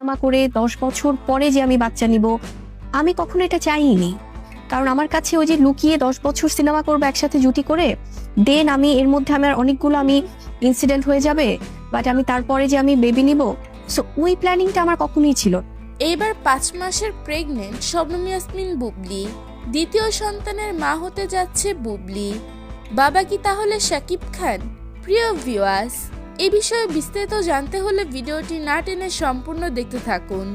Cinema করে 10 বছর পরে যে আমি বাচ্চা নিব, আমি কখনো এটা চাইনি। কারণ আমার কাছে ওই যে লুকিয়ে 10 বছর সিনেমা করবো একসাথে জুটি করে, দেন আমি এর মধ্যে আমার অনেকগুলো ইনসিডেন্ট হয়ে যাবে, বাট আমি তারপরে যে আমি বেবি নিব, সো ওই প্ল্যানিংটা আমার কখনোই ছিল না। এইবার 5 মাসের প্রেগনেন্ট শবনম ইয়াসমিন বুবলি, দ্বিতীয় সন্তানের মা হতে যাচ্ছে বুবলি। বাবা কি তাহলে শাকিব খান? প্রিয় ভিউয়ার্স, এই বিষয়ে বিস্তারিত জানতে হলে ভিডিওটি না টেনে সম্পূর্ণ দেখতে থাকুন।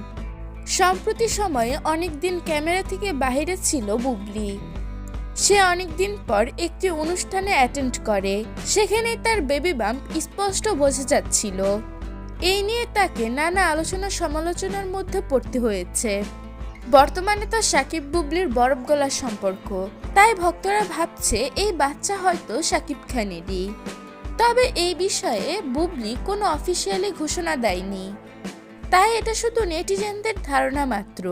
সম্প্রতি সময়ে অনেকদিন ক্যামেরা থেকে বাইরে ছিল বুবলি। সে অনেকদিন পর একটি অনুষ্ঠানে অ্যাটেন্ড করে, সেখানে তার বেবি বাম্প স্পষ্ট বোঝা যাচ্ছিল। এই নিয়ে তাকে নানা আলোচনা সমালোচনার মধ্যে পড়তে হয়েছে। বর্তমানে তো শাকিব বুবলির বরফ গলার সম্পর্ক, তাই ভক্তরা ভাবছে এই বাচ্চা হয়তো শাকিব খানেরই। তবে এই বিষয়ে বুবলি কোনো অফিসিয়ালি ঘোষণা দেয়নি, তাই এটা শুধু নেটিজেনদের ধারণা মাত্র।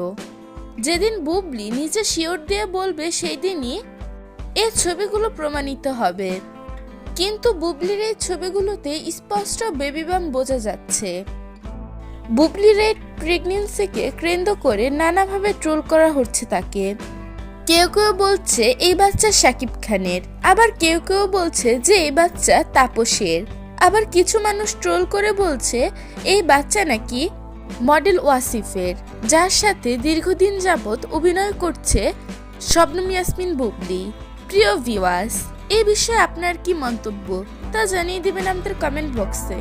যেদিন বুবলি নিজে শিওর দিয়ে বলবে সেই দিনই এই ছবিগুলো প্রমাণিত হবে। কিন্তু বুবলির এই ছবিগুলোতে স্পষ্ট বেবি বাম্প বোঝা যাচ্ছে। বুবলির এই প্রেগন্যান্সিকে কেন্দ্র করে নানাভাবে ট্রোল করা হচ্ছে তাকে। কেউ কেউ বলছে এই বাচ্চা শাকিব খানের, আবার কেউ কেউ বলছে যে এই বাচ্চা তাপসের, আবার কিছু মানুষ ট্রোল করে বলছে এই বাচ্চা নাকি মডেল ওয়াসিফের, যার সাথে দীর্ঘদিন যাবৎ অভিনয় করছে শবনম ইয়াসমিন বুবলি। প্রিয় ভিউয়ার্স, এই বিষয়ে আপনার কি মন্তব্য তা জানিয়ে দিবেন আমাদের কমেন্ট বক্সে।